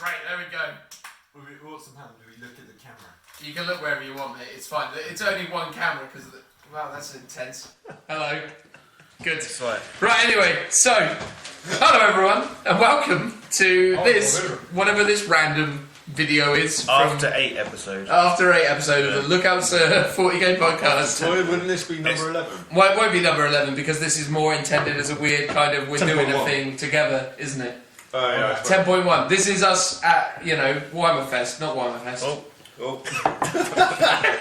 Right, there we go. What's the plan? Do we look at the camera? You can look wherever you want, mate. It's fine. It's only one camera because wow, that's intense. Hello. Good. Right, anyway, so hello everyone, and welcome to whatever this random video is. After 8 episodes. After 8 episodes of the Look Out Sir 40k podcast. Why wouldn't this be number 11? Well, it won't be number 11 because this is more intended as a weird kind of we're doing a thing together, isn't it? Oh, yeah. 10.1. This is us at, Weimerfest, not Weimerfest. Oh.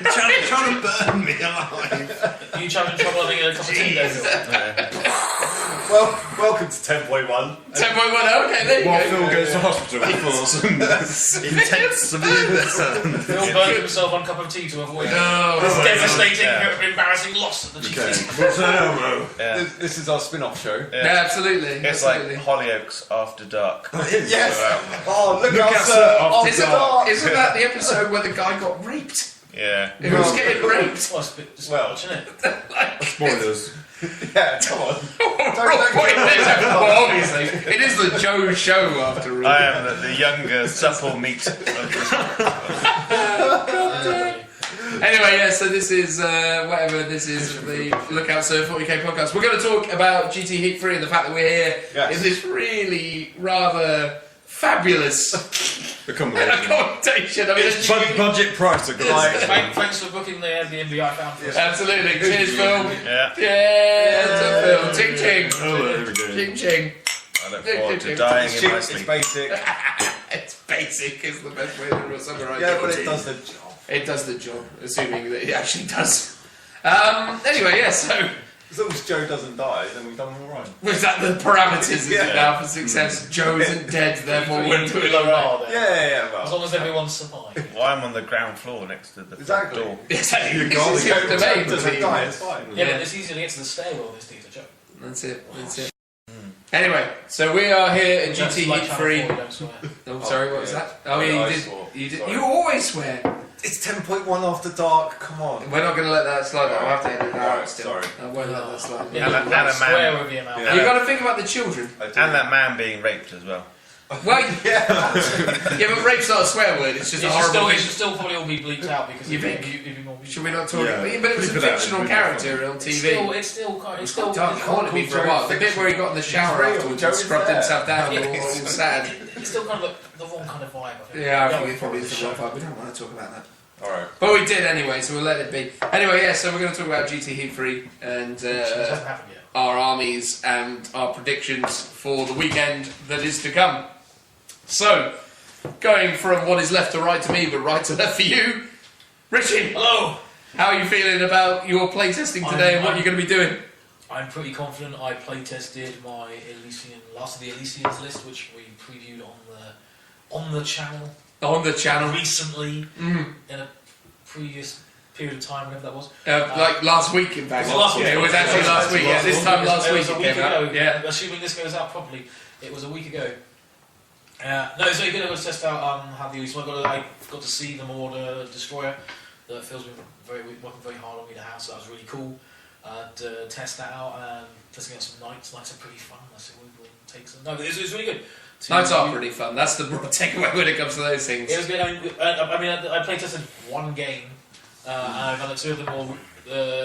trying to burn me alive. You having trouble having a cup of tea then? Well, welcome to 10.1. 10.1, okay, there you While go. Phil goes to hospital for some intense severe Phil burned himself on a cup of tea to avoid this devastating, embarrassing loss at the GT. What's that, Elmo? Yeah. This is our spin-off show. Yeah, absolutely. It's absolutely. like Hollyoaks After Dark. Yes! Oh, look out, sir! Isn't that the episode where the guy got raped? Yeah. He was getting raped. Well, it's a bit Well, isn't it? Spoilers. Yeah, come on. Well, obviously, it is the Joe show after all. I am the younger, supple meat of this. Anyway, yeah, so this is, this is the Look Out Sir 40k podcast. We're going to talk about GT Heat 3 and the fact that we're here in this really rather fabulous accommodation. I mean, It's budget price, Thanks for booking the Airbnb I found for us. absolutely. Cheers, Phil. Yeah. Yeah, to Phil. Ching ching. Oh, there we go. Ching ching. I look forward to dying in my It's sleep. basic. It's basic is the best way to summarise Yeah, it. but it does the job. It does the job, assuming that it actually does. Anyway, yeah, so As long as Joe doesn't die, then we've done alright. was that the parameters is it now for success? Joe isn't dead, therefore we're doing low alright. bar there. Yeah, As well. long as everyone survives. Well, I'm on the ground floor next to the front door. Exactly. You This is can't the main doesn't thing. die, it's fine. Yeah, but it's easy to get to the stairwell this thing's a joke. That's it. Anyway, so we are here at That's GT like Heat Channel 3. 4, don't swear. Oh, sorry, what was yeah. that? Oh, Yeah, yeah, I you swore. did. Sorry. You always swear. It's 10.1 after dark, come on. We're not going to let that slide. I'll have to edit that out Right, still. sorry. I won't let that slide. Yeah, And a like swear man. with your mouth. Yeah. You've got to think about the children. I do. And that man being raped as well. Well, Yeah. but rape's not a swear word. It's just a It horrible should thing. still probably all be bleeped out because You it'd think? be more. Should we not talk Yeah. about it? But it was a Bleep it out, fictional it's character on TV. It's still kind of. It's It's still. got dark corner me for a while. The bit where he got in the shower real, afterwards Joe and is scrubbed there. himself down, Yeah. all sad. It's still kind of the wrong kind of vibe. I think. Yeah, I Yeah, think it probably we is the wrong vibe. We don't want to talk about that. Alright. But we did anyway, so we'll let it be. Anyway, yeah, so we're going to talk about GT Heat 3 and It hasn't happened yet. our armies and our predictions for the weekend that is to come. So, going from what is left to right to me, but right to left for you, Richie, Hello. how are you feeling about your playtesting today and what you're going to be doing? I'm pretty confident. I play tested my last of the Elysians list, which we previewed on the channel On the channel. recently in a previous period of time, whatever that was. Like last week, in fact. It was last week. It was actually last week. Yeah, this time last week It was it a week came out. ago. Yeah. Assuming this goes out properly, it was a week ago. No, so you're going to test out how the Elysians. I got to see the Marauder Destroyer that Phil's been working very hard on me to have, so that was really cool. To test that out and testing out some knights. Knights are pretty fun. That's it. We'll take some. No, it was really good. Nights are pretty fun. That's the takeaway when it comes to those things. It was good. I play tested one game, and I've done two of them all.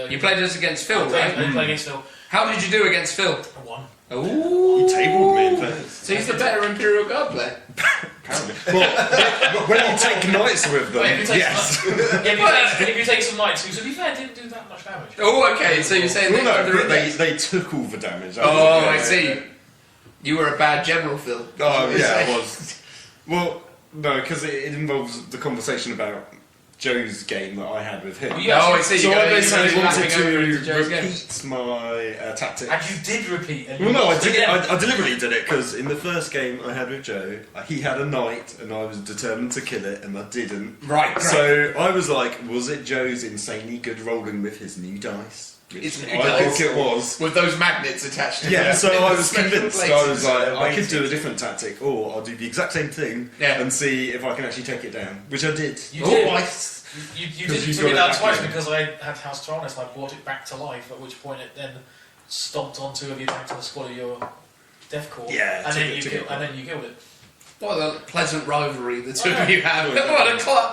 You played us against Phil, I right? played against Phil. How did you do against Phil? I won. Ooh. You tabled me in first. So he's the better Imperial Guard player. Well, when you take knights with them, Wait, if you take yes. if you take some knights, who, to be fair, didn't do that much damage. Oh, okay. So you're saying Well, they no, under but they took all the damage. Oh, I see. You were a bad general, Phil. Oh, yeah, I was. Well, no, because it involves the conversation about Joe's game that I had with him. Well, yeah. Oh, I see. So You I got basically wanted mapping over into to Joe's game. repeat my tactics. And you did repeat. And Well, you no, I lost did. again. I deliberately did it because in the first game I had with Joe, he had a knight, and I was determined to kill it, and I didn't. Right. So I was like, was it Joe's insanely good rolling with his new dice? Which His new I dice. think it was. With those magnets attached to Yeah, them. so I was Special convinced. places. I was like, I could do a Amazing. different tactic, or I'll do the exact same thing Yeah. and see if I can actually take it down, which I did. You did. Twice. You Because did you took it got it down back twice in. because I had House Tyrannus and I brought it back to life, at which point it then stomped on two of you back to the squad of your Death Corps. Yeah, and took then it, you took killed, it. and then you killed it. What a pleasant rivalry the two of you have. What a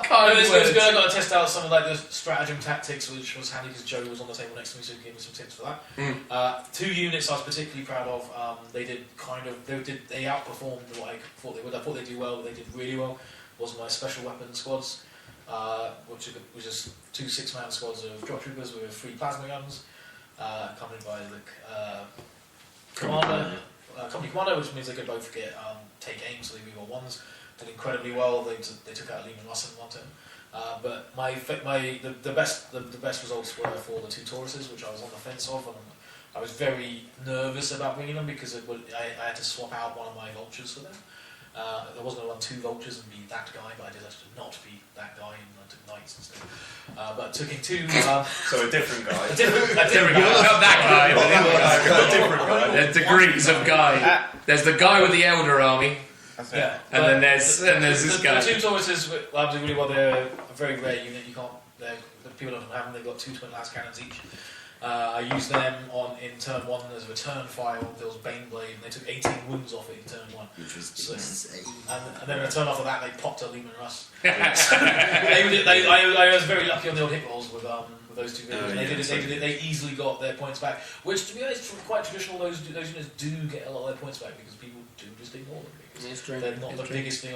kind It's words. good. I got to test out some of like the stratagem tactics, which was handy because Joe was on the table next to me, so he gave me some tips for that. 2 units I was particularly proud of. They outperformed what I thought they would. I thought they'd do well, but they did really well. Was my special weapon squads, which was just 2 6-man squads of drop troopers with 3 plasma guns, accompanied by the company commander, which means they could both get take aim, so they reroll 1s. Did incredibly well. They took out Lehman Russ in one turn. But the best results were for the 2 Tauruses, which I was on the fence of, and I was very nervous about bringing them because I had to swap out one of my vultures for them. I wasn't going to run 2 vultures and be that guy, but I did have to not be that guy, and I took knights instead. But taking 2. So a different guy. a different Guy. guy. Not that guy. A different guy. There's degrees of guy. There's the guy with the Elder Army, That's it. Yeah. and then there's this guy. The 2 Tauruses did really well. They're a very rare unit. People don't have them. They've got 2 twin las cannons each. I used them in turn 1 as a return fire. There was Baneblade, and they took 18 wounds off it in turn 1. Which was insane. And then in turn after that, they popped a Lehman Russ. I was very lucky on the old hit rolls with those 2 villains. They easily got their points back, which, to be honest, quite traditional. Those units do get a lot of their points back because people do just ignore them. Because they're not the biggest thing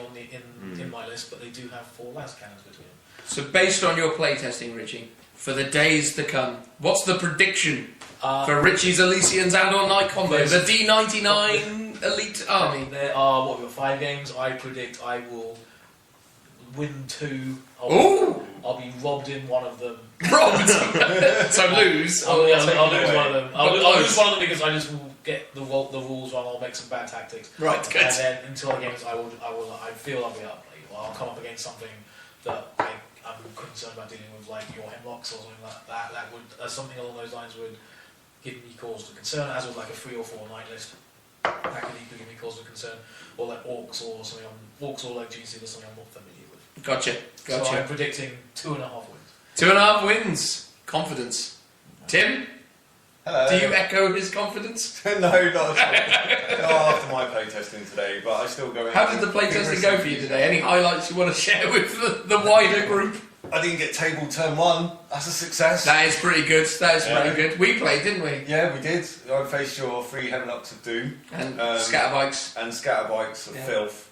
in my list, but they do have 4 las cannons between them. So based on your playtesting, Richie, for the days to come, what's the prediction for Richie's Elysians and or Night combo? The D99 Elite Army. There are, we've got 5 games. I predict I will win 2. I'll be robbed in one of them. Robbed? So lose? I'll lose one of them. I'll lose one of them because I just will get the rules wrong. I'll make some bad tactics. Right, good. And then until the games, I feel I'll be up. I'll come up against something that I'm concerned about dealing with, like your hemlocks or something like that. That would something along those lines would give me cause to concern, as with like a 3 or 4 night list. That could equally give me cause to concern, or like orcs or something. Orcs or like GC or something I'm not familiar with. Gotcha. So I'm predicting 2.5 wins. 2.5 wins. Confidence. Tim? Hello. Do you echo his confidence? No, not at all. Not after my playtesting today, but I still go in. How did the playtesting go for you today? Any highlights you want to share with the wider group? I didn't get table turn 1. That's a success. That is pretty good. Pretty good. We played, didn't we? Yeah, we did. I faced your 3 Hemlocks of Doom. And Scatterbikes. And Scatterbikes of Filth.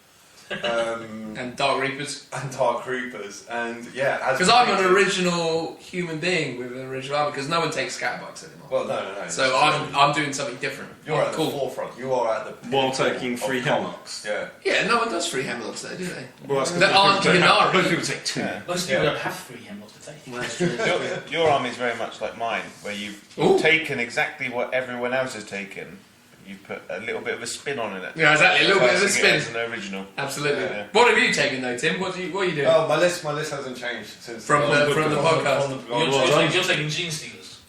And Dark Reapers. And Dark Reapers. And yeah. Because I'm an original human being with an original army, because no one takes Scatterbikes anymore. Well, no. So I'm doing something different. You're at the forefront. You are at the while taking 3 Hemlocks. Yeah. Yeah, no one does 3 Hemlocks though, do they? Well, that's That aren't Minari. Most people take 2. Yeah. Most people don't have 3 hemlocks to take. Your army is very much like mine, where you've taken exactly what everyone else has taken. You put a little bit of a spin on it. Yeah, exactly. A little bit of a Classing spin. it as an original. Absolutely. Yeah. What have you taken though, Tim? What are you doing? Oh, my list hasn't changed since From the podcast. You're taking Gene Stealers.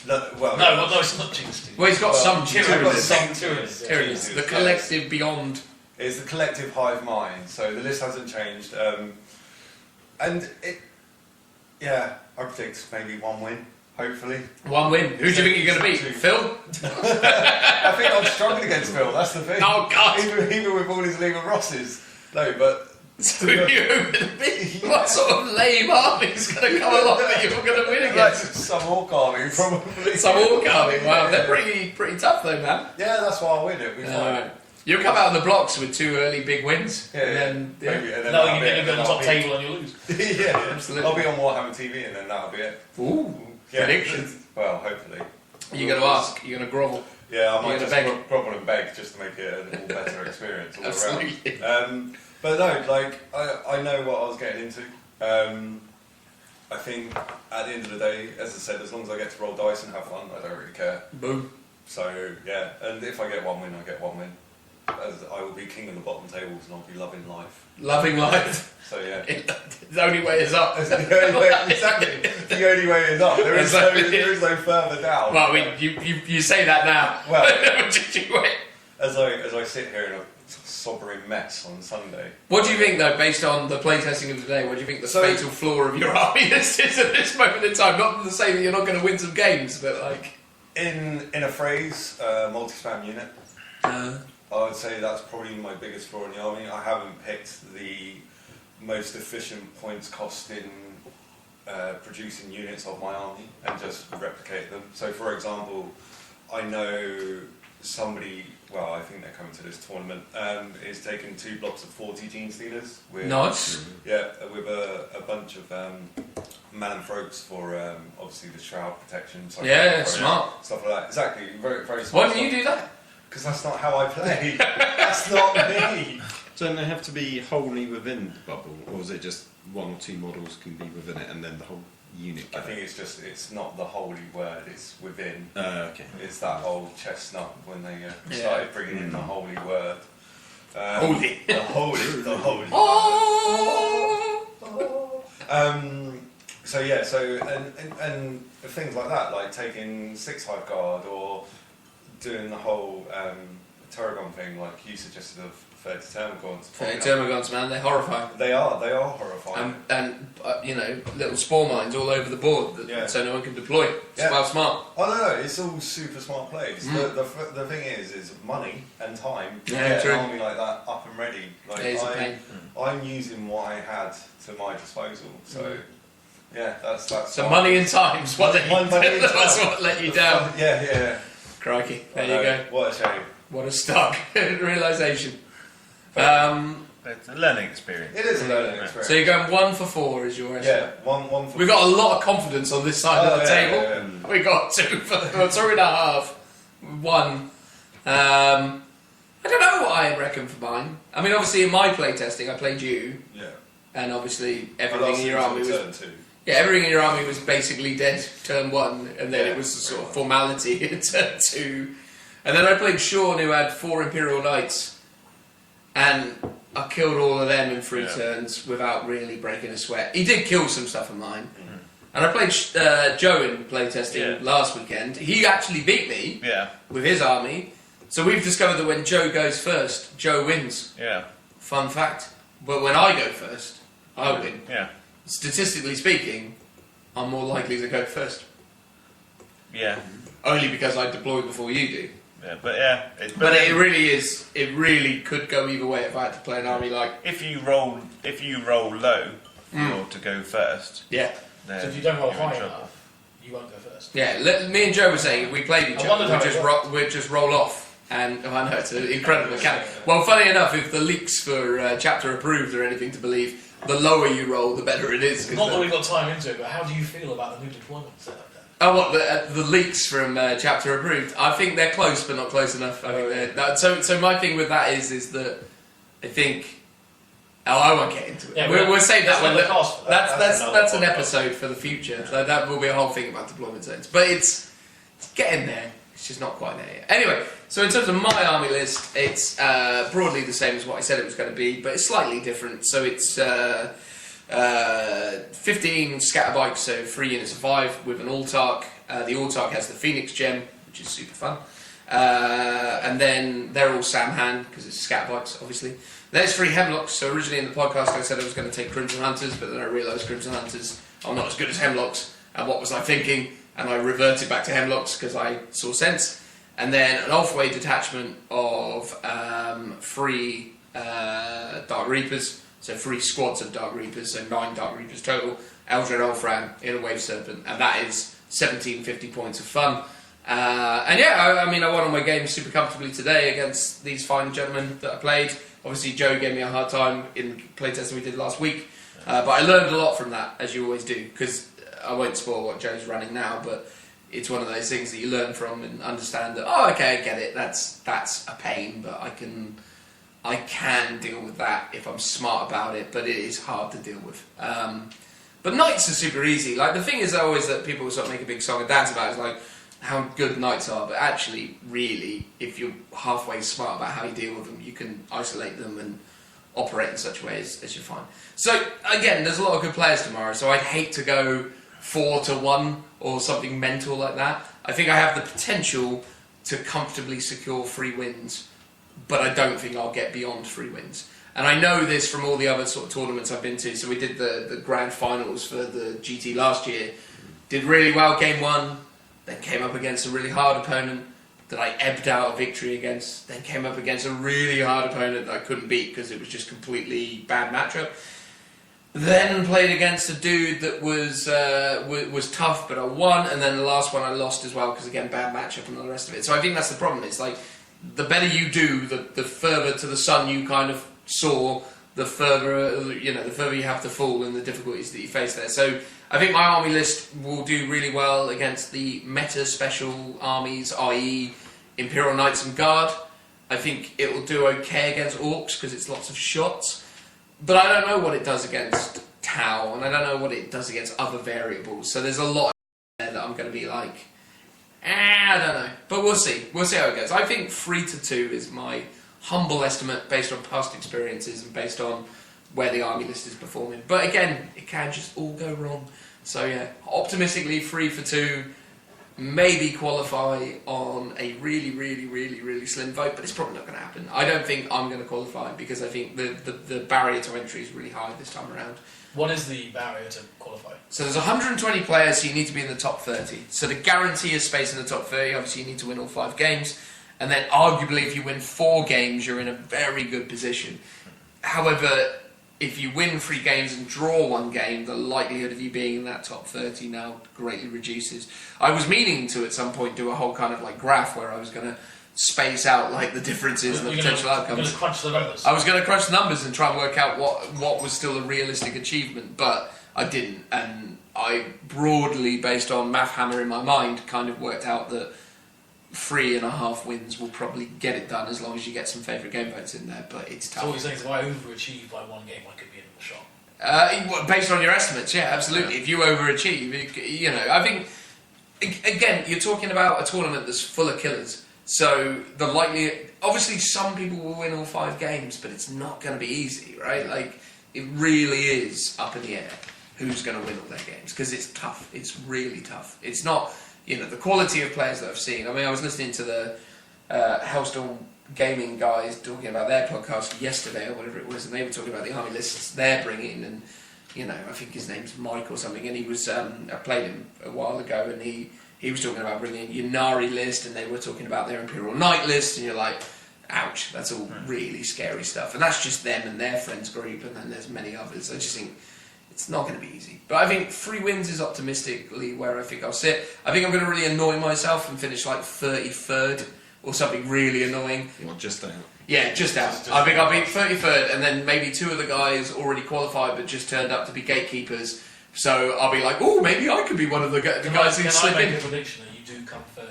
No, it's not Gene Stealers. Well, he's got some Tyranids. Tyranids. The collective beyond. It's the collective hive mind, so the list hasn't changed. And I predict maybe 1 win, hopefully. 1 win. Who do you think you're going to beat? Phil? I think I'm struggling against Phil, that's the thing. Oh, God. Even with all his Lehman Rosses. No, but... So who are you going to beat? What sort of lame army is going to come along that you're going to win Like against? some orc army, probably. Some orc army. Wow, they're pretty tough though, man. Yeah, that's why I'll win it. We find it. You'll come out of the blocks with 2 early big wins. Yeah, and then, maybe, and then No, that'll you be get it, to go on the and top I'll table and you lose. be- yeah, Absolutely. I'll be on Warhammer TV and then that'll be it. Ooh, Yeah. prediction. Well, hopefully. You're going to ask. You're going to grovel. Yeah, I might You're just gonna grovel and beg just to make it a little better experience all Absolutely. around. But no, like I know what I was getting into. I think at the end of the day, as I said, as long as I get to roll dice and have fun, I don't really care. Boom. So yeah, and if I get 1 win, I get 1 win. As I will be king of the bottom tables and I'll be loving life. Loving life. So yeah. The only way is up. The only way, exactly. The only way is up. There is no further down. Well, you say that now. Well, Wait. as I sit here in a sobbering mess on Sunday. What do you think, though, based on the playtesting of today? What do you think the So- fatal flaw of your army list is at this moment in time? Not to say that you're not going to win some games, but like. In a phrase, multi-spam unit. I would say that's probably my biggest flaw in the army. I haven't picked the most efficient points cost in producing units of my army and just replicate them. So, for example, I know somebody, well, I think they're coming to this tournament, is taking 2 blocks of 40 Gene Stealers. With, Nice. Yeah, with a bunch of Mananthropes for obviously the shroud protection. Yeah, smart. Stuff like that. Exactly, very, very smart. Why didn't you do that? Because that's not how I play. That's not me. Don't they have to be wholly within the bubble, or is it just 1 or 2 models can be within it and then the whole unit? I think it's not the holy word, it's within. Okay. It's that old chestnut when they started bringing in the holy word. Holy. The holy. So yeah, and things like that, like taking 6 Hive Guard or doing the whole Terragon thing, like you suggested of 30 Termagants. 30 Termagants, man, they're horrifying. They are horrifying. And you know, little spore mines all over the board, so no one can deploy. It's well smart. Oh no, it's all super smart plays. The thing is money and time to Yeah, get true. an army like that up and ready. Like It is a pain. I'm using what I had to my disposal, so yeah, that's So money and time's what let you, Money and that's time. what let you down. Yeah. Crikey, there I you know. go. What a shame. What a stark realisation. It's a learning experience. It is a learning experience. So you're going 1 for 4 is your estimate? Yeah, one for. We've got a lot of confidence on this side of the table. Yeah. We got 2 for 3.5. 1. I don't know what I reckon for mine. I mean, obviously in my playtesting, I played you, Yeah. and obviously I everything lost in your until army was turn 2. everything in your army was basically dead turn 1, and then Yeah, it was a sort of pretty formality in turn 2. And then I played Sean, who had 4 Imperial Knights, and I killed all of them in 3 turns without really breaking a sweat. He did kill some stuff of mine. And I played Joe in playtesting last weekend. He actually beat me with his army. So we've discovered that when Joe goes first, Joe wins. Yeah. Fun fact. But when I go first, I win. Yeah. Statistically speaking, I'm more likely to go first. Yeah. Only because I deploy before you do. Yeah. But yeah. But it really is. It really could go either way if I had to play an army like. If you roll low to go first. Yeah. Then So if you don't roll you're in high trouble. enough, you won't go first. Yeah. Me and Joe were saying if we played each I other, wondered how we'd just roll off. And I know it's an incredible mechanic. Well, funny enough, if the leaks for chapter approved are anything to believe, the lower you roll, the better it is. Not that we've got time into it, but how do you feel about the new deployment setup then? Oh, what the leaks from chapter approved? I think they're close, but not close enough. I think they're, so my thing with that is that I think. Oh, I won't get into it. Yeah, we'll save that one. the cost for that. That's an episode for the future. So that will be a whole thing about deployment zones. But it's getting there. It's just not quite there yet. Anyway, so in terms of my army list, it's broadly the same as what I said it was going to be, but it's slightly different. So it's 15 scatter bikes, so 3 units of 5 with an Autarch. The Autarch has the Phoenix Gem, which is super fun. And then they're all Samhan, because it's scatter bikes, obviously. There's 3 Hemlocks. So originally in the podcast I said I was going to take Crimson Hunters, but then I realised Crimson Hunters are not as good as Hemlocks. And what was I thinking? And I reverted back to Hemlocks because I saw sense. And then an Ulthway detachment of 3 Dark Reapers, so 3 squads of Dark Reapers, so 9 Dark Reapers total. Eldred Ulfran in a Wave Serpent, and that is 1750 points of fun. And yeah, I mean, I won all my games super comfortably today against these fine gentlemen that I played. Obviously, Joe gave me a hard time in the playtesting we did last week, but I learned a lot from that, as you always do, because I won't spoil what Joe's running now, but it's one of those things that you learn from and understand that, oh, okay, I get it, that's a pain, but I can deal with that if I'm smart about it, but it is hard to deal with. But Knights are super easy. Like, the thing is always that people sort of make a big song and dance about is like how good Knights are, but actually, really, if you're halfway smart about how you deal with them, you can isolate them and operate in such a way as you're fine. So, again, there's a lot of good players tomorrow, so I'd hate to go 4-1 or something mental like that. I think I have the potential to comfortably secure 3 wins, but I don't think I'll get beyond 3 wins. And I know this from all the other sort of tournaments I've been to. So we did the grand finals for the GT last year. Did really well game 1, then came up against a really hard opponent. that I ebbed out of victory against, then came up against a really hard opponent that I couldn't beat because it was just completely bad matchup. Then played against a dude that was tough, but I won, and then the last one I lost as well because again bad matchup and all the rest of it. So I think that's the problem. It's like the better you do, the further to the sun you kind of soar, the further the further you have to fall and the difficulties that you face there. So I think my army list will do really well against the meta special armies, i.e. Imperial Knights and Guard. I think it will do okay against Orcs because it's lots of shots. But I don't know what it does against Tau, and I don't know what it does against other variables. So there's a lot there that I'm going to be like, I don't know. But we'll see. We'll see how it goes. I think 3-2 is my humble estimate based on past experiences and based on where the army list is performing. But again, it can just all go wrong. So yeah, optimistically 3-2. Maybe qualify on a really slim vote, but it's probably not going to happen. I don't think I'm going to qualify because I think the barrier to entry is really high this time around. What is the barrier to qualify? So there's 120 players, so you need to be in the top 30. So to guarantee a space in the top 30, obviously you need to win all 5 games, and then arguably if you win 4 games, you're in a very good position. However, if you win 3 games and draw 1 game, the likelihood of you being in that top 30 now greatly reduces. I was meaning to at some point do a whole kind of like graph where I was going to space out like the differences and the potential outcomes. You're going to crunch the numbers. I was going to crunch the numbers and try and work out what was still a realistic achievement, but I didn't. And I broadly, based on Math Hammer in my mind, kind of worked out that 3.5 wins will probably get it done as long as you get some favourite game votes in there, but it's tough. So what you're saying is if I overachieve by 1 game, I could be in the shot? Based on your estimates, yeah, absolutely. If you overachieve, you know, I think, again, you're talking about a tournament that's full of killers, so the likely, obviously some people will win all 5 games, but it's not going to be easy, right? Like, it really is up in the air who's going to win all their games, because it's tough, it's really tough. It's not... You know, the quality of players that I've seen. I mean, I was listening to the Hellstorm Gaming guys talking about their podcast yesterday or whatever it was, and they were talking about the army lists they're bringing, and, you know, I think his name's Mike or something, and he was, I played him a while ago, and he was talking about bringing Ynnari list, and they were talking about their Imperial Knight list, and you're like, ouch, that's all really scary stuff. And that's just them and their friends group, and then there's many others. I just think it's not going to be easy. But I think 3 wins is optimistically where I think I'll sit. I think I'm going to really annoy myself and finish like 33rd or something really annoying. Well, just out. Yeah, just out. I think I'll be 33rd, and then maybe 2 of the guys already qualified but just turned up to be gatekeepers. So I'll be like, oh, maybe I could be one of the guys who slip Can I in. make a prediction that you do come 33rd?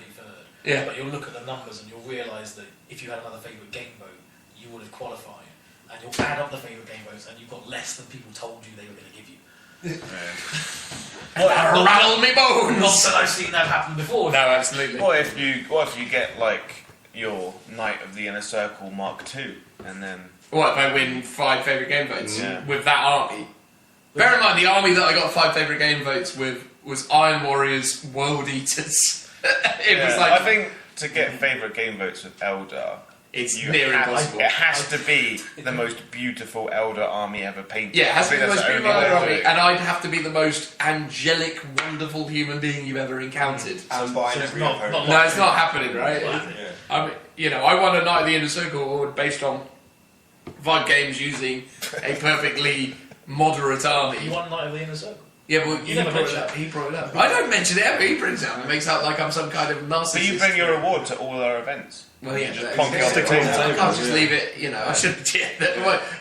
Yeah. But you'll look at the numbers and you'll realise that if you had another favourite game vote, you would have qualified. And you'll add up the favourite game votes and you've got less than people told you they were going to give you. Rattle me bones! Not that I've seen that happen before. No, absolutely. What if you get like your Knight of the Inner Circle Mark II, and then What if I win 5 favourite game votes Yeah. with that army? Bear in mind, the army that I got 5 favourite game votes with was Iron Warriors, World Eaters. It was like I think to get favourite game votes with Eldar, it's you near have- impossible. It has to be the most beautiful Eldar army ever painted. Yeah, it has to I be the think most that's beautiful only way army, to do it. and I'd have to be the most angelic, wonderful human being you've ever encountered. So binary it's not- opponent. not No, it's not happening, right? Yeah. I mean, you know, I won a Knight of the Inner Circle award based on 5 games using a perfectly moderate army. You won Knight of the Inner Circle. Yeah, well, You never brought it mentioned up. He brought it up. I don't mention it ever. He brings it up. It makes out like I'm some kind of narcissist. But you bring your award to all our events. Well, yeah, just that plonk is- it on the table. I can't just leave it. You know, I should.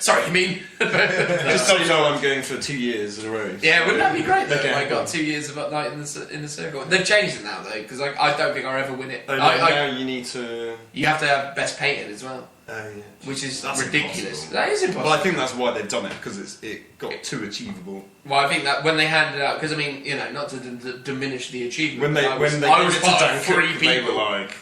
Sorry, you mean? Just so you know, I'm going for 2 years in a row. Yeah, wouldn't that be great? Though? Okay. I got 2 years of Up Night in the Circle. They've changed it now though, because I don't think I'll ever win it. Oh, no, now you need to. You have to have best painted as well, Oh, yeah. which is That's ridiculous. impossible. That is impossible. Well, I think that's why they've done it, because it got too achievable. Well, I think that when they handed out, because I mean, you know, not to diminish the achievement. When they I was gave part it to of Dunkirk, 3 they were people. like,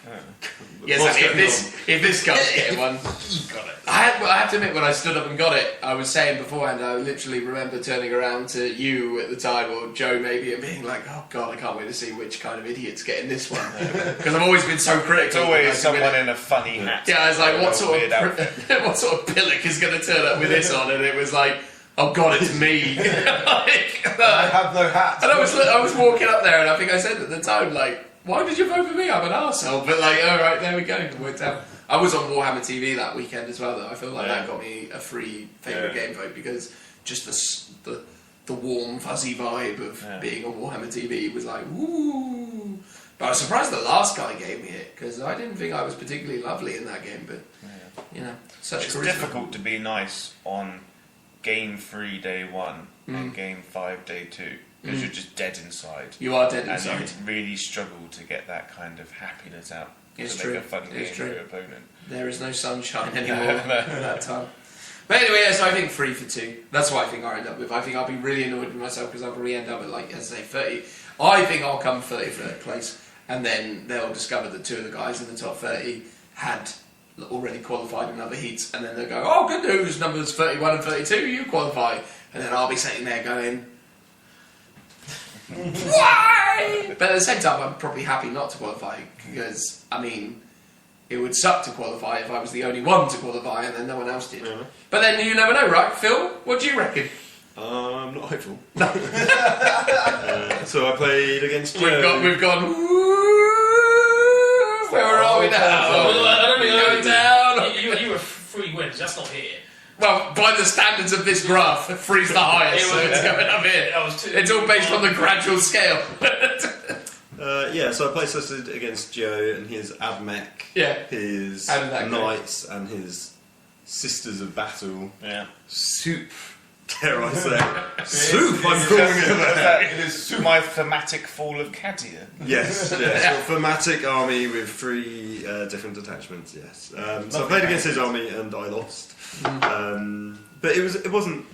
Yes, what's if going this guy's getting one. you got it. I have to admit, when I stood up and got it, I was saying beforehand, I literally remember turning around to you at the time, or Joe maybe, and being like, oh god, I can't wait to see which kind of idiot's getting this one. Because I've always been so critical. It's always of the guys who win someone it. in a funny hat. Yeah, I was like, Or what a sort weird outfit. of what sort of pillock is going to turn up with this on? And it was like, oh god, it's me. I have no hat. And I was walking up there, and I think I said at the time, like, why did you vote for me? I'm an arsehole. But like, all right, there we go. It worked out. I was on Warhammer TV that weekend as well, though. I feel like that got me a free favourite game vote because just the warm, fuzzy vibe of being on Warhammer TV was like, woo. But I was surprised the last guy gave me it because I didn't think I was particularly lovely in that game. But you know, such It's charisma. difficult to be nice on game 3 day 1 and game 5 day 2 because you're just dead inside. You are dead And inside. you really struggle to get that kind of happiness out It's to true. make a fun It's game true. for your opponent. There is no sunshine anymore at that time. But anyway, so I think 3 for 2. That's what I think I'll end up with. I think I'll be really annoyed with myself because I'll probably end up at, like, as I say, 30. I think I'll come 33rd place, and then they'll discover that 2 of the guys in the top 30 had already qualified in other heats, and then they'll go, oh, good news, numbers 31 and 32, you qualify. And then I'll be sitting there going, why? But at the same time, I'm probably happy not to qualify because, I mean, it would suck to qualify if I was the only one to qualify and then no one else did. Yeah. But then you never know, right? Phil, what do you reckon? I'm not hopeful. So I played against Joe. We've gone. Where are we now? I don't think Going down. You were 3 wins. That's not here. Well, by the standards of this graph, three's the highest, so it's going up here. I was 2. It's all based on the gradual scale. Yeah, so I play tested against Joe and his Admech, Yeah. his How did that go? Knights and his Sisters of Battle. Yeah. Soup, dare I say. Soup, I'm calling it. It is my thematic fall of Cadia. Yes, yes. So thematic army with 3 different detachments, yes. So I played against his army and I lost. But it wasn't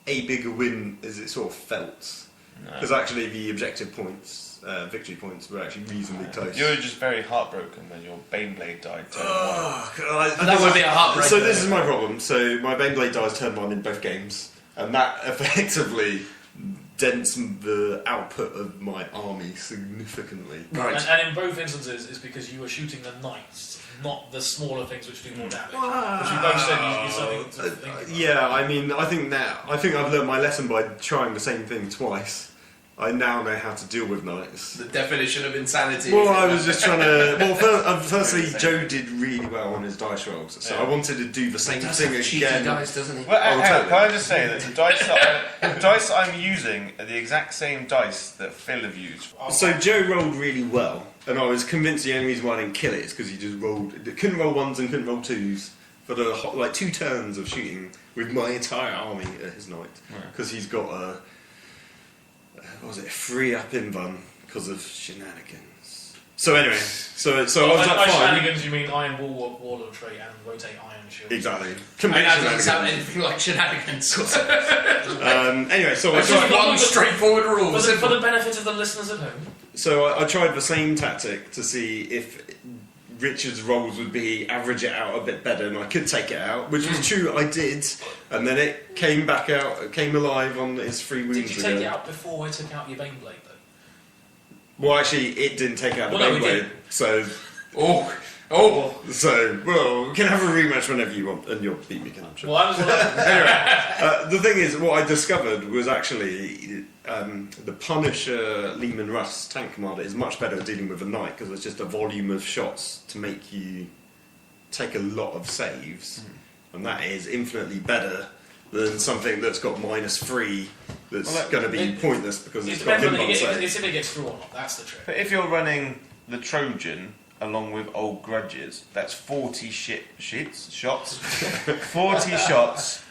a bigger win as it sort of felt. Because actually the objective points, victory points, were actually reasonably close. You were just very heartbroken when your Baneblade died. That would be a heartbreaker. So this is my problem. So my Baneblade dies turn 1 in both games, and that effectively dents the output of my army significantly. Right. And in both instances, it's because you were shooting the knights, not the smaller things which do more damage. Which we both said is something to think about. Yeah, I mean, I think I've learned my lesson by trying the same thing twice. I now know how to deal with knights. The definition of insanity. Well, I was just trying to. Well, firstly, Joe did really well on his dice rolls, so I wanted to do the same thing cheeky again. dice, doesn't he? Well, hang on, totally. can I just say that the dice that I'm using are the exact same dice that Phil have used. So Joe rolled really well, and I was convinced the only reason why I didn't kill it is because he just couldn't roll 1s and couldn't roll 2s for the like 2 turns of shooting with my entire army at his knight, because he's got a. What was it? 3 up in Bun because of shenanigans. So anyway, so I was By like fine. shenanigans, you mean Iron Wall of Trait and Rotate Iron Shield. Exactly. I Complete mean, that doesn't sound shenanigans. anything like shenanigans. Anyway, so I It's tried. just one straightforward rule. For the benefit of the listeners at home. So I tried the same tactic to see if Richard's rolls would be average it out a bit better, and I could take it out, which was true. I did, and then it came back out, it came alive on its 3 wounds. Did you take again. it out before I took out your Baneblade, though? Well, actually, it didn't take out the Well, no, we Baneblade, did. so well, we can have a rematch whenever you want, and you'll beat me, can I'm sure. Well, I was Anyway, the thing is, what I discovered was actually the Punisher Lehman Russ tank commander is much better at dealing with a knight because it's just a volume of shots to make you take a lot of saves, and that is infinitely better than something that's got -3 that's Well, going to be it- points because It it's got depends on him on it's saves. if it gets through or not. That's the trick. But if you're running the Trojan along with Old Grudges, that's 40 shots. 40 shots.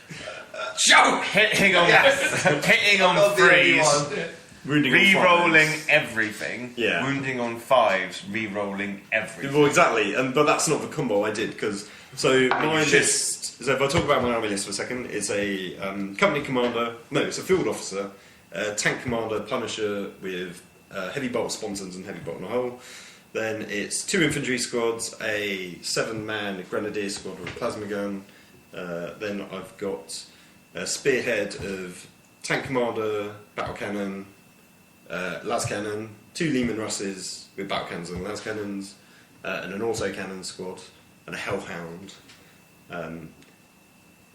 Joke! Hitting on hitting on not the only 3s. one. Wounding on Re-rolling fives. everything, Yeah. wounding on 5s, re-rolling everything. Well, exactly, but that's not the combo I did because my you should. list. So if I talk about my army list for a second, it's a company commander. No, it's a field officer, tank commander, Punisher with heavy bolt sponsons and heavy bolt in a hole. Then it's 2 infantry squads, a 7-man grenadier squad with a plasma gun. Then I've got a spearhead of tank commander, battle cannon, las cannon, 2 Lehman Russes with battle cannons and las cannons, and an auto cannon squad, and a hellhound.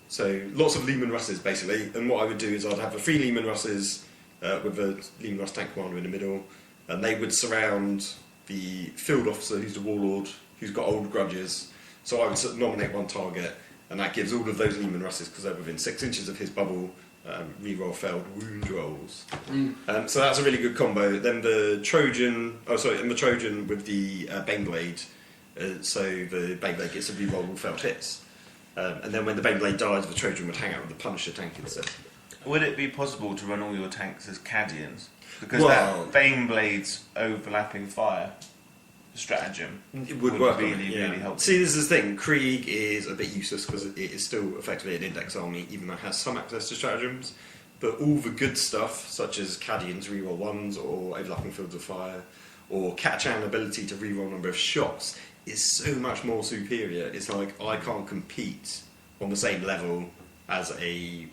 So lots of Lehman Russes basically. And what I would do is I'd have the 3 Lehman Russes with a Lehman Russ tank commander in the middle, and they would surround the field officer, who's the warlord, who's got old grudges. So I would nominate one target, and that gives all of those Lehman Russes, because they're within 6 inches of his bubble, reroll failed wound rolls. So that's a really good combo. Then the Trojan, and the Trojan with the Baneblade, so the Baneblade gets a reroll all failed hits. And then when the Baneblade dies, the Trojan would hang out with the Punisher tank instead. Would it be possible to run all your tanks as Cadians? Because Well- that Baneblade's overlapping fire stratagem It would work really, on it, yeah. really help. See, this is the thing. Krieg is a bit useless because it is still effectively an index army, even though it has some access to stratagems. But all the good stuff, such as Cadian's reroll ones, or overlapping fields of fire, or Catachan ability to reroll number of shots, is so much more superior. It's like I can't compete on the same level as a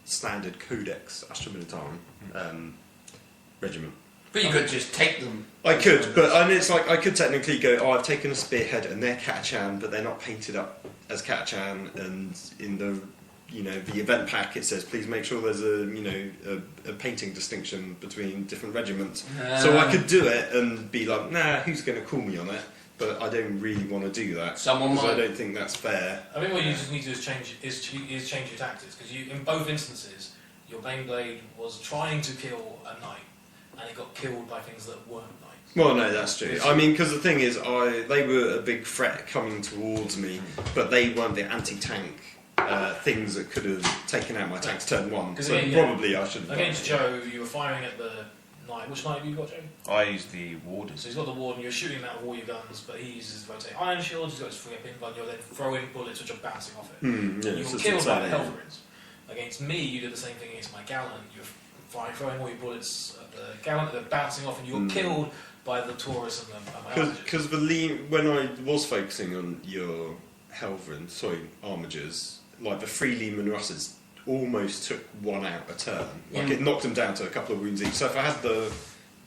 standard Codex Astra Militarum regiment. But you could just take them. I could, but it's like I could technically go, oh, I've taken a spearhead and they're Catachan, but they're not painted up as Catachan, and in the the event pack it says please make sure there's a painting distinction between different regiments. So I could do it and be like, nah, who's going to call me on it? But I don't really want to do that. Someone because might. I don't think that's fair. I think what you just need to do is change your tactics, because in both instances your Baneblade was trying to kill a knight and it got killed by things that weren't knights. Well, no, that's true. I mean, because the thing is, they were a big threat coming towards me, but they weren't the anti-tank things that could have taken out my tanks turn one. 'Cause So again, probably I should have done Against it. Joe, you were firing at the knight. Which knight have you got, Joe? I use the Warden. So he's got the warden, you're shooting him out of all your guns, but he uses his rotate iron shield, he's got his free up in gun, you're then throwing bullets which are bouncing off it. Yeah, You it's were just killed by the insane, yeah. Helverins. Against me, you did the same thing against my Gallant. You're throwing all your bullets at the Gallant, they're bouncing off, and you were killed by the Taurus and my Armigers. Because when I was focusing on your Armigers, like the 3 Lehman Russes almost took one out a turn. Like it knocked them down to a couple of wounds each. So if I had the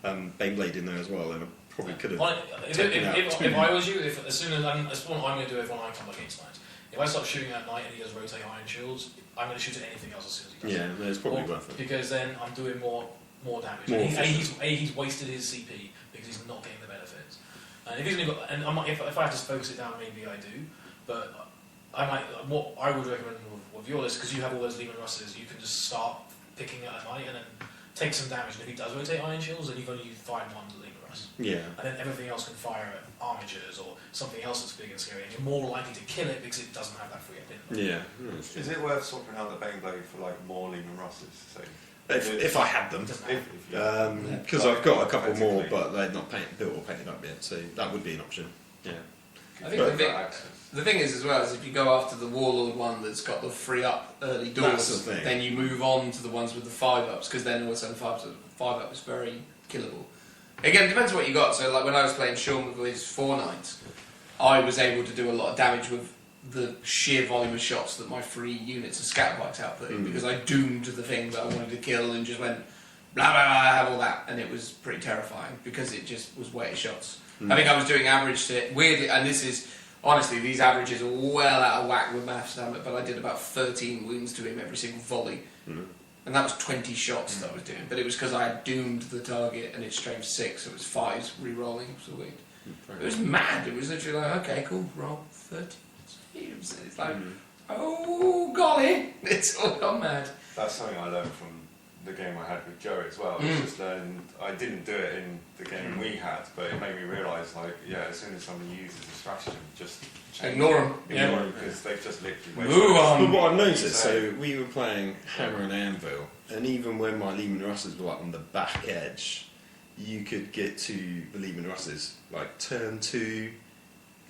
Baneblade in there as well, then I probably could have. If I was you, as soon as that's what I'm going to do when I come against knights. If I start shooting at knight and he does rotate iron shields, I'm going to shoot at anything else as soon as he does. Yeah, no, it's probably worth it. Because then I'm doing more damage. More He's wasted his CP because he's not getting the benefits. And if he's only got, and if I have to focus it down, maybe I do. But I might. What I would recommend with your list, because you have all those Lehman Russes, you can just start picking at a knight and then take some damage. And if he does rotate iron shields, then you've only used 5 ones at Lehman Russ. Yeah. And then everything else can fire at Armigers or something else that's big and scary, and you're more likely to kill it because it doesn't have that free up in. Yeah. Is it worth swapping out the Baneblade for like more Lehman Russes? So If I had them. Doesn't matter. Because I've got a couple more, but they're not built or painted up yet, so that would be an option. Yeah. I think the thing is as well is if you go after the Warlord one that's got the free up early That's doors, the thing. then you move on to the ones with the 5 ups, because then all of a sudden 5 up is very killable. Again, it depends on what you got. So like when I was playing Sean with his 4 knights, I was able to do a lot of damage with the sheer volume of shots that my 3 units of scatterbikes outputted, because I doomed the thing that I wanted to kill and just went blah blah blah, I have all that, and it was pretty terrifying because it just was weighted shots. I think I was doing average to weirdly, and this is honestly, these averages are well out of whack with maths, damn it, but I did about 13 wounds to him every single volley. And that was 20 shots that I was doing, but it was because I had doomed the target and it's strength 6, so it was 5s re-rolling, so weird. It was mad, it was literally like, okay, cool, roll 30. It's like, oh golly, it's all gone mad. That's something I learned from the game I had with Joe as well. It's just learned, I didn't do it in the game we had, but it made me realise, like, yeah, as soon as somebody uses a stratagem, just Ignore them. Ignore them, because they've just literally Move on. But what I've noticed, so we were playing Hammer and Anvil, and even when my Lehman Russes were like on the back edge, you could get to the Lehman Russes like turn 2.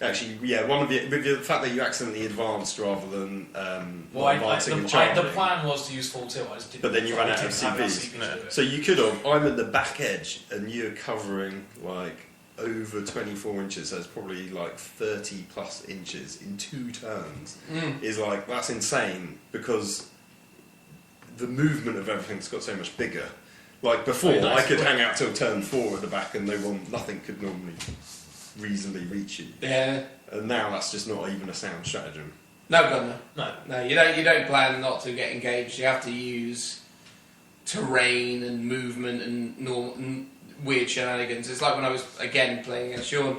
Actually, yeah, one of the with the fact that you accidentally advanced rather than advancing and charging. The plan was to use full tilt, I just didn't. But then you ran out of didn't have enough CPs. CP to do it. So you could have. I'm at the back edge, and you're covering like over 24 inches. So it's probably like 30 plus inches in 2 turns. Is like that's insane because the movement of everything's got so much bigger. Like before, Oh, nice. I could hang out till turn 4 at the back, and nothing could normally reasonably reach you. Yeah. And now that's just not even a sound stratagem. No, God, No. no. You don't plan not to get engaged. You have to use terrain and movement and weird shenanigans. It's like when I was again playing against Sean.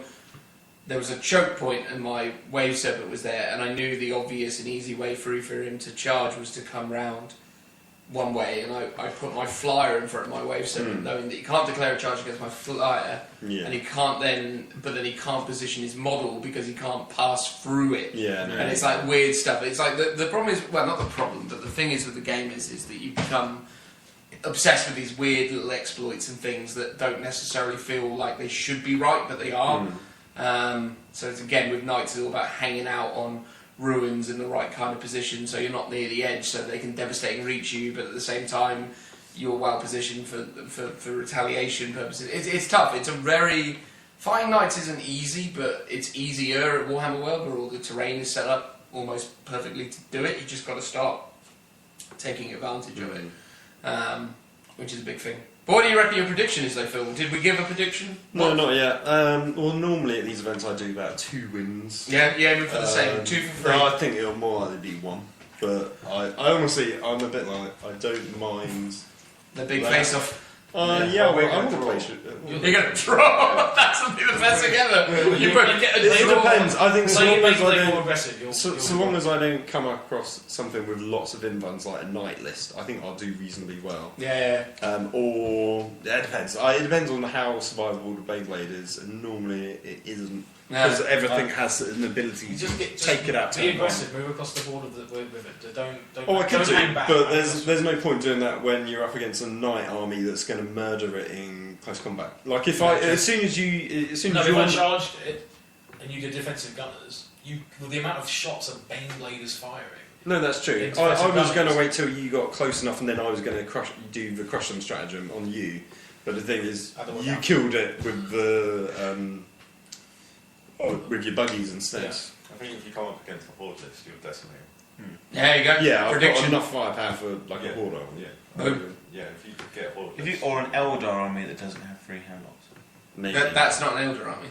There was a choke point and my wave serpent was there, and I knew the obvious and easy way through for him to charge was to come round one way, and I put my flyer in front of my wave serpent, knowing that he can't declare a charge against my flyer, and he can't then he can't position his model because he can't pass through it. Yeah, no. And it's like weird stuff. It's like the problem is, well, not the problem, but the thing is with the game is that you become obsessed with these weird little exploits and things that don't necessarily feel like they should be right, but they are. So it's again with knights, it's all about hanging out on ruins in the right kind of position, so you're not near the edge, so they can devastate and reach you, but at the same time you're well positioned for retaliation purposes. It's tough. It's a very fighting knights isn't easy, but it's easier at Warhammer World where all the terrain is set up almost perfectly to do it. You just got to start taking advantage of it, which is a big thing. But what do you reckon your prediction is, though, Phil? Did we give a prediction? No, not yet. Well, normally at these events I do about 2 wins. Yeah, you aiming for the same, 2 for 3. No, I think it'll more likely be 1. But I honestly, I'm a bit like, I don't mind. The big face-off. Yeah, we're well, I'm gonna going to draw. play shit. You're going to draw! That's going to be the best thing ever! You both get a It draw. depends. I think So you as make long as I it more don't, aggressive. so long as I don't come across something with lots of invans like a knight list, I think I'll do reasonably well. Yeah. Or it depends. It depends on how survivable the Beyblade is, and normally it isn't because everything has an ability You to just take it out. Be aggressive. Move across the board with it. Don't. Oh, I could don't do, hang back. but there's no point doing that when you're up against a knight army that's going to murder it in close combat. Like if as soon as if you're I charged it and you did defensive gunners, with the amount of shots a Baneblade is firing. no, that's true. It's I defensive was going to gunners. wait till you got close enough, and then I was going to do the crush them stratagem on you. But the thing is, That worked you out. killed it with the with your buggies instead. Yeah. I think if you come up against the horde list, you'll decimate. There you go. Yeah, I've got Prediction. enough firepower for like a Yeah. horde army. Yeah. Boom. Yeah, if you could get a horde If list. you, or an Eldar army that doesn't have 3 handlocks. Maybe. That's not an Elder army.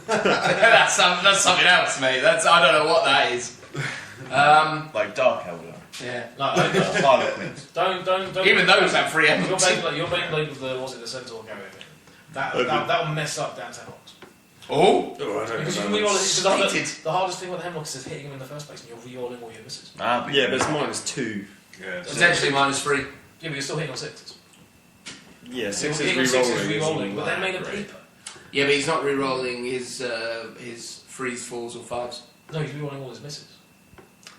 that's something else, mate. I don't know what that is. Like Dark Eldar. Yeah. No, Harlequins. don't. Even those have 3 Your emblems. Baneblade with the the Centaur carrier thing. That will mess up down 10 hawks. Oh! Oh, I don't Because you know. can reroll it. Stated. The hardest thing with the Hemlocks is hitting them in the first place, and you're re-rolling all your misses. Yeah, but it's -2. Yeah. Potentially -3. Yeah, but you're still hitting on 6s. Yeah, You're 6 is hitting on 6s re-rolling. re-rolling, but then isn't made a that great. paper. Yeah, but he's not re-rolling his 3s, 4s, or 5s. No, he's re-rolling all his misses.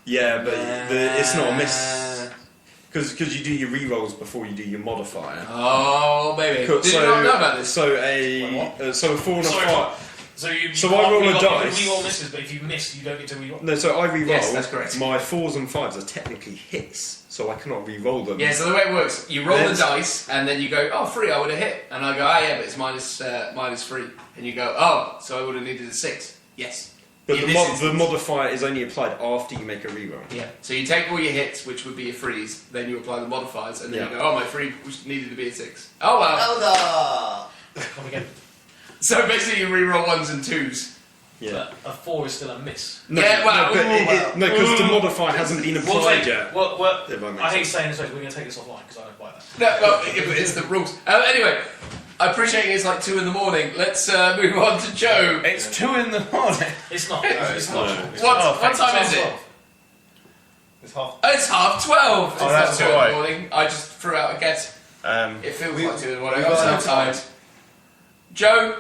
Yeah, but it's not a miss. Because you do your re-rolls before you do your modifier. Oh, baby. Did you not know about this? So Wait, a 4 and a Sorry, 5. So you So can't I roll a re-roll- dice. You can re-roll misses, but if you miss, you don't get to re-roll. No, so I re-roll. Yes, that's correct. My 4s and 5s are technically hits, so I cannot re-roll them. Yeah, so the way it works, you roll the There's- dice, and then you go, oh, 3, I would have hit. And I go, oh, yeah, but it's -3. And you go, oh, so I would have needed a 6. Yes. But In the, this the instance. modifier is only applied after you make a re-roll. Yeah. So you take all your hits, which would be your 3s, then you apply the modifiers, and then Yeah. you go, oh, my 3 needed to be a 6. Oh, well. Come again. So basically you re-roll 1s and 2s. Yeah. But a 4 is still a miss. No, Yeah, well, no, because the modifier hasn't been applied yet. Well, If that makes I hate sense. saying this, but we're going to take this offline because I don't buy that. No, well, it's the rules. Anyway, I appreciate it's like 2 in the morning. Let's move on to Joe. It's 2 in the morning. It's not. It's not. No. What time is it? It's half. Oh, it's 12:30. It's Oh, not that's 2 in the alright. morning. I just threw out a guess. It feels we- like 2 in the morning. we I'm got so enough tired. Joe,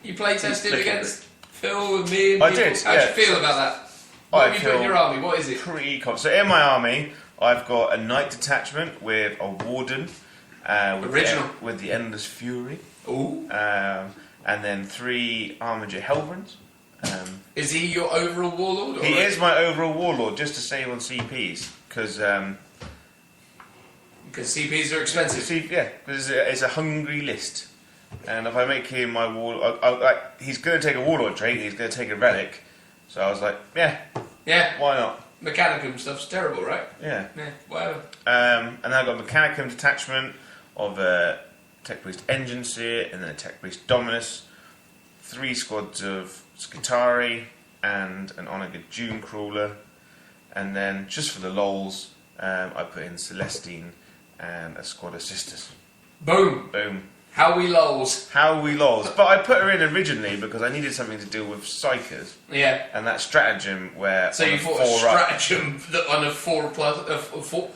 you play tested Flick against Phil and me and I people. did, How do you yeah. feel about that? What I have you got in feel your army? What is it? Pretty confident. So in my army, I've got a knight detachment with a warden. Original. With the Endless Fury. Ooh. And then 3 Armiger Helverins. Is he your overall warlord? Or He is my overall warlord, just to save on CPs. Because Because CPs are expensive. it's a hungry list. And if I make him my warlord, he's going to take a warlord trait, he's going to take a relic. So I was like, yeah, Yeah. why not? Mechanicum stuff's terrible, right? Yeah. Yeah. Whatever. And then I've got a Mechanicum detachment of a Tech Priest Engine Seer and then a Tech Priest Dominus, 3 squads of Skitari and an Onaga Dune Crawler, and then just for the lols, I put in Celestine and a squad of Sisters. Boom. Boom. How we lols. How we lols. But I put her in originally because I needed something to deal with psychers. Yeah. And that stratagem where... So on you a thought a 4-up stratagem that on a 4+, Four 4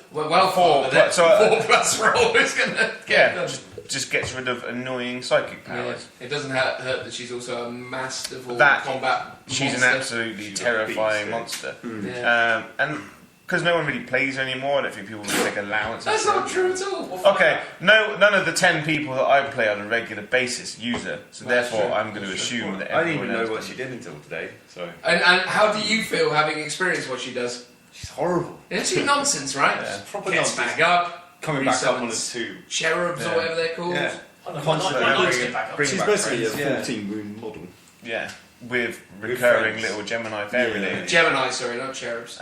plus roll is going to get them. just gets rid of annoying psychic Yeah. powers. It doesn't hurt that she's also a masterful That- combat She's monster. an absolutely She's a terrifying beast, monster. Yeah. And because no one really plays her anymore, I don't think people will take allowances. That's for not it. true at all. Okay, none of the 10 people that I play on a regular basis use her, so That's therefore true. I'm going to assume that I didn't everyone even know else what does. she did until today. So And how do you feel having experienced what she does? she's horrible. Isn't she nonsense, right? Yeah. Proper Gets nonsense. back up, Coming back up on resummons us too. cherubs Yeah. or whatever they're called. Yeah. I don't know, Constantly my knights bringing- get back up. bringing She's back basically a friends, yeah. 14 wound model. Yeah, with recurring friends. little Gemini fairy Yeah. ladies. Gemini, sorry, not cherubs.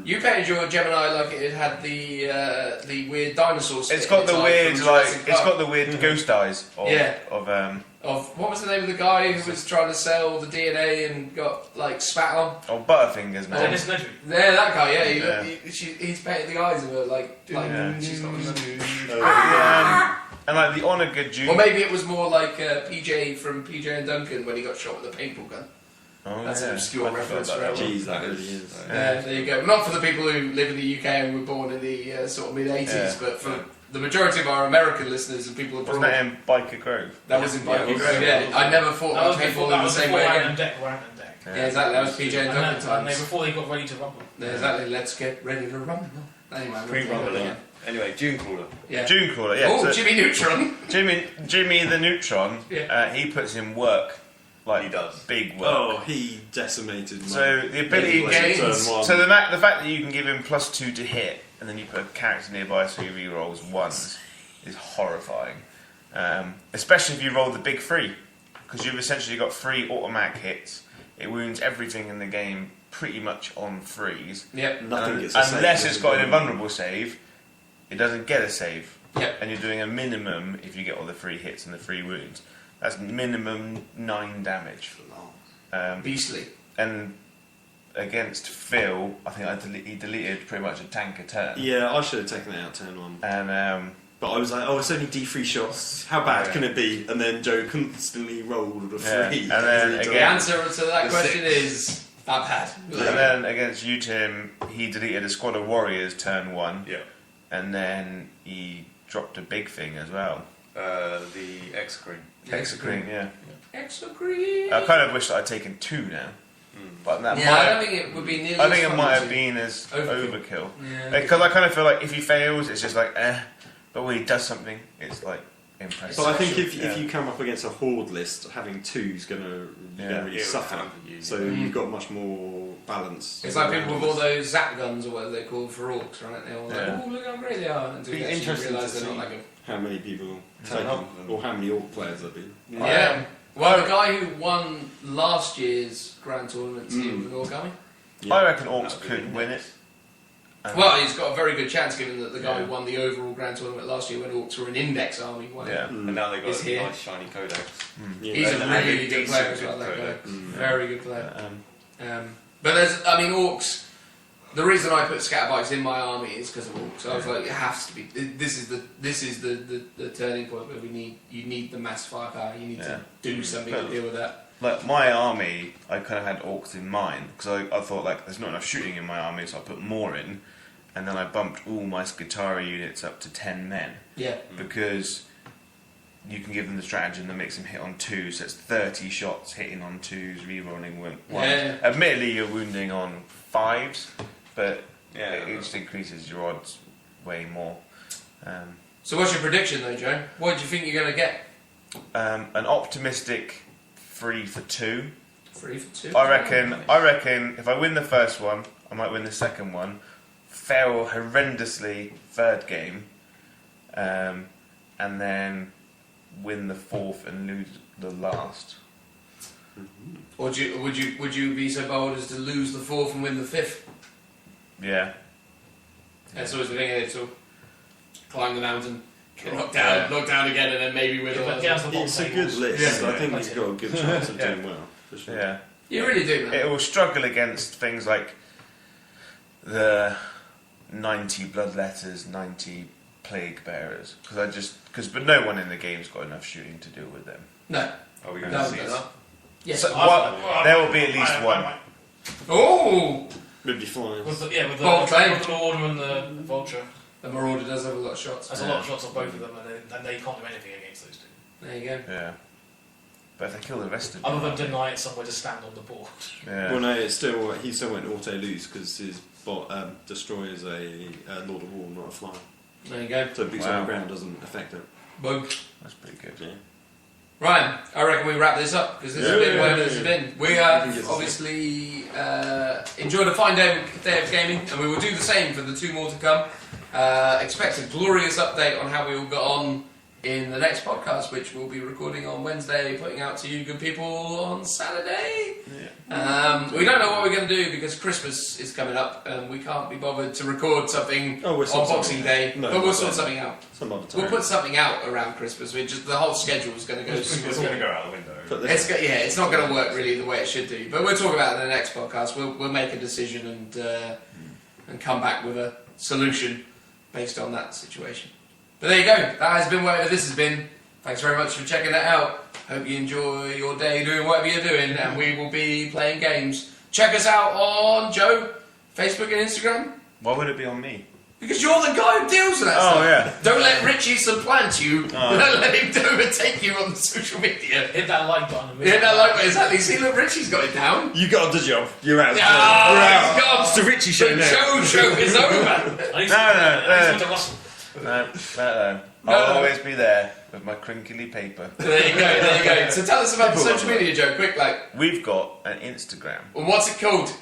You painted your Gemini like it had the weird dinosaur stick. It's got the inside weird, from like, Jurassic it's Park. got the weird ghost eyes of, Yeah. of What was the name of the guy who was trying to sell the DNA and got like spat on? Butterfingers, man. Dennis Nedry. Yeah, that guy. Yeah, Yeah. He's painted the eyes of her like Yeah. she's not. And like the Onaga Jew. Or maybe it was more like PJ from PJ and Duncan when he got shot with a paintball gun. Oh, That's an yeah. obscure I forgot reference about for that everyone. one. Jeez, that really is. Yeah, there you go. Not for the people who live in the UK and were born in the sort of mid 80s, Yeah. but for the majority of our American listeners and people abroad. Wasn't that in Biker Grove? That was in Biker Yeah, Grove, yeah. I never thought That was about before, paintball that in the was same before way Random again. Deck, Random Deck. Yeah, exactly. That was PJ and And Duncan they times. before they got ready to rumble. Yeah, exactly. Let's get ready to rumble. Anyway, Pre-rumble, yeah. Anyway, June Crawler. Yeah. June Crawler, yeah. Oh, so Jimmy Neutron. Jimmy the Neutron, Yeah. he puts in work. Like, He does. big work. Oh, he decimated my... So the ability gains- turn one. So the fact that you can give him +2 to hit, and then you put a character nearby so he re-rolls ones, is horrifying. Especially if you roll the big 3, because you've essentially got 3 automatic hits. It wounds everything in the game pretty much on 3s. Yep. Nothing gets a save. Unless it's got an invulnerable save, it doesn't get a save. Yep. And you're doing a minimum if you get all the 3 hits and the 3 wounds. That's minimum 9 damage. Beastly. And against Phil, I think he deleted pretty much a tank a turn. Yeah, I should have taken it out turn 1. And But I was like, oh, it's only D3 shots. How bad Yeah. can it be? And then Joe constantly rolled a 3. Yeah, and then The again- answer to that The question is that bad. and then against you, Tim, he deleted a squad of warriors turn 1, Yeah. and then he dropped a big thing as well. The Exocrine. Exocrine, yeah. Exocrine. I kind of wish that I'd taken 2 now, but that Yeah, might. I don't think it would be nearly. I think as it fun might as have been as Overkill. overkill. Yeah. Because I kind of feel like if he fails, it's just like but when he does something, it's like impressive. But I think if Yeah. you come up against a horde list, having 2's gonna Yeah. really It would suffer. hamper you, So yeah. you've got much more balance. It's like people with all those zap guns or whatever they're called for orcs, right? They're all like, Yeah. oh, look how great they are. Until Be you actually interesting realise to they're not see. that good. How many people Turn take up them, or how many orc players there be. Yeah. Well, the guy who won last year's Grand Tournament team with Origami. I reckon Orcs That would be could win it. Well, he's got a very good chance given that the guy Yeah. who won the overall Grand Tournament last year when Orcs were an index army. Won it. Yeah. And now they've got Is a here. nice shiny codex. Yeah. He's a And really a good player as decent well, that guy. codex. Very good player. Um, But there's, I mean, Orcs. The reason I put Scatterbites in my army is because of Orcs. I was like, it has to be. This is the turning point where you need the mass firepower. You need to do something to But- deal with that. like my army, I kind of had Orcs in mind because I thought like there's not enough shooting in my army, so I put more in, and then I bumped all my Skitarii units up to 10 men Yeah. because you can give them the stratagem that makes them hit on 2, so it's 30 shots hitting on 2s, re-rolling 1. Yeah. Admittedly, you're wounding on 5s, but Yeah. it just increases your odds way more. So what's your prediction though, Joe? What do you think you're going to get? An optimistic 3 for 2. 3 for 2. I reckon if I win the first one, I might win the second one. Fail horrendously third game, and then win the fourth and lose the last. Or would you be so bold as to lose the 4th and win the 5th? Yeah. That's always the thing, isn't it? So climb the mountain, get knocked down again, and then maybe win. But down to the bottom It's a good tables. list. Yeah. I think he's got a good chance of Yeah. doing well. For sure. Yeah. You really do, man. It will struggle against things like the 90 bloodletters, 90 plague bearers but no one in the game's got enough shooting to deal with them. No. Are we No, going to see no, it? no. Yes. So, there will be at least one. Oh! Maybe flying. With the, yeah, with the, Bolt claim. with the Marauder and the Vulture. The Marauder does have a lot of shots. There's a lot of shots on both of them, and they can't do anything against those two. There you go. Yeah. But if they kill the rest of Other them. than deny it somewhere to stand on the board. Yeah. Well, no, he still went auto lose because his bot destroyer is a Lord of War, not a flyer. There you go. So boots Wow. on the ground doesn't affect it. Boom. That's pretty good. Yeah. Ryan, I reckon we wrap this up because this has been where this has been. We have obviously enjoyed a fine day of gaming, and we will do the same for the 2 more to come. Expect a glorious update on how we all got on in the next podcast, which we'll be recording on Wednesday, putting out to you good people on Saturday. We don't know what we're going to do because Christmas is coming up and we can't be bothered to record something Oh, we'll on sort Boxing Day, No, but we'll no. sort something out. Some other time. We'll put something out around Christmas. We just the whole schedule is going to go. It's all going to go out the window. Put this- It's not going to work really the way it should do. But we'll talk about it in the next podcast. We'll make a decision and come back with a solution based on that situation. But there you go. That has been whatever this has been. Thanks very much for checking that out. Hope you enjoy your day doing whatever you're doing, and we will be playing games. Check us out on Joe, Facebook and Instagram, Why would it be on me? because you're the guy who deals with that stuff. Oh, yeah. Don't let Richie supplant you. Oh. Don't let him overtake you on the social media. Hit that like button. And Yeah, no, like exactly. See, look, Richie's got it down. You got the job. You're out. Ah, You're out. he's gone. It's the Richie show The now. show is over. I need No. to Russell. No. No. I'll always be there with my crinkly paper. There you go. So tell us about the social media, Joe. Quick, like, We've got an Instagram. what's it called?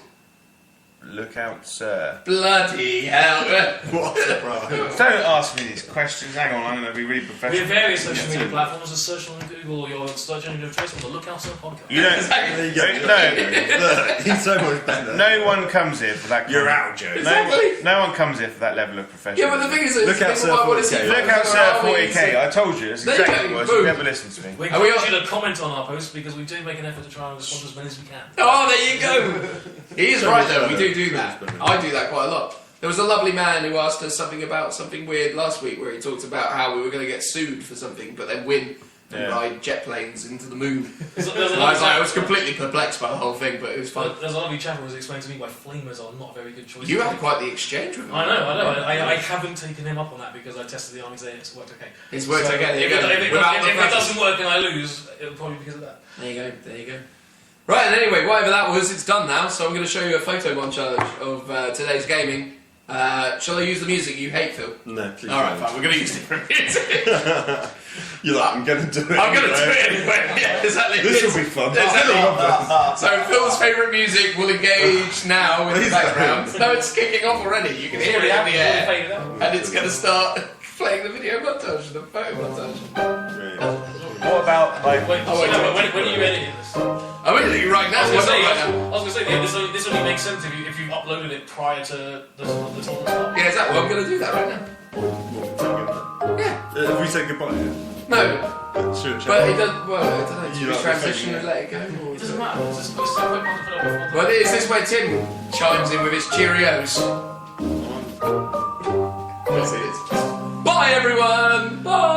Look out, sir. Bloody hell. What the bro? Don't ask me these questions. Hang on, I'm going to be really We have professional. various social media platforms. Just search on Google or your search engine of choice on the Lookout Sir podcast. You don't. There you go. No. Look, he's so much better. No one comes here for that. You're out, Joe. Exactly. No one comes here for that level of professionalism. Yeah, but the thing is, Look out, people might want to see Sir, Look out, sir, 40k. I told you. That's There you exactly go, what boom. you never listen to me. We Are we encourage on- you to comment on our posts because we do make an effort to try and respond to as many as we can. Oh, there you go. He is right though. We do that. I do that quite a lot. There was a lovely man who asked us something about something weird last week, where he talked about how we were going to get sued for something, but then win and Yeah. ride jet planes into the moon. There's a And I was completely perplexed by the whole thing, but it was fun. There's a lovely chap who was explaining to me why flamers are not a very good choice. You had quite the exchange with him. I know. I haven't taken him up on that because I tested the armies and it's worked okay. It's worked So okay. There you if go. it Without the practice. doesn't work and I lose, it'll probably be because of that. There you go. Right, and anyway, whatever that was, it's done now, so I'm going to show you a photo montage of today's gaming. Shall I use the music you hate, Phil? No, please. Alright, don't. fine, we're going to use different music. You're like, I'm going to do it. I'm going to anyway. do it anyway. Yeah, exactly. This will be fun. Exactly. So Phil's favourite music will engage now in the Please background. don't. No, it's kicking off already. You can hear it in the air. Faded out. And it's going to start playing the video montage, the photo montage. What about like? Wait, Oh, wait, no, wait. when are you editing this? I'm editing right now. I was Well, going not to right now. say, yeah, this only makes sense if you've uploaded it prior to the tournament start. Yeah, exactly. Well, I'm going to do that right now. Yeah. If we say goodbye, No, sure, but it doesn't. Well, I don't know. You Do we like transition the and let it go? Or It doesn't matter. It's just a quick one to put up before the- Well, is this where Tim chimes in with his Cheerios? Yes, it is. Bye, everyone. Bye.